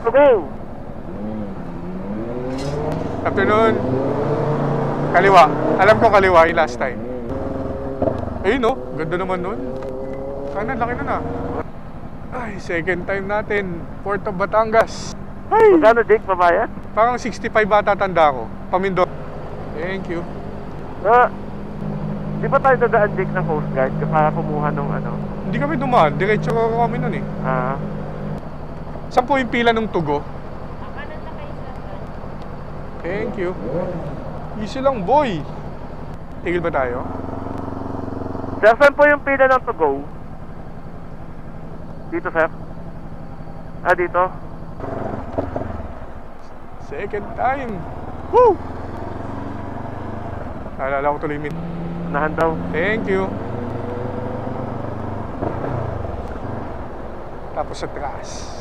to go. Afternoon. Kaliwa. Alam ko kaliwa yung last time. Ayun no, ganda naman nun. Kanan, laki na na. Ay, second time natin. Port of Batangas. Ay! Magkano, Jake, babayad? Parang 65 bata tanda ko. Pamindor. Thank you. Di ba tayo dadaan, Jake, ng Coast Guard para kumuha nung ano? Hindi kami dumaan. Diretso kami nun eh. Saan po yung pila ng tugo? Kanan na kayo, sir. Thank you. Easy lang, boy. Tigil ba tayo? Sir, saan po yung pila ng to go? Dito, sir? Dito? Second time. Woo! Naalala ko tuloy min. Unahan daw. Thank you. Tapos sa taas.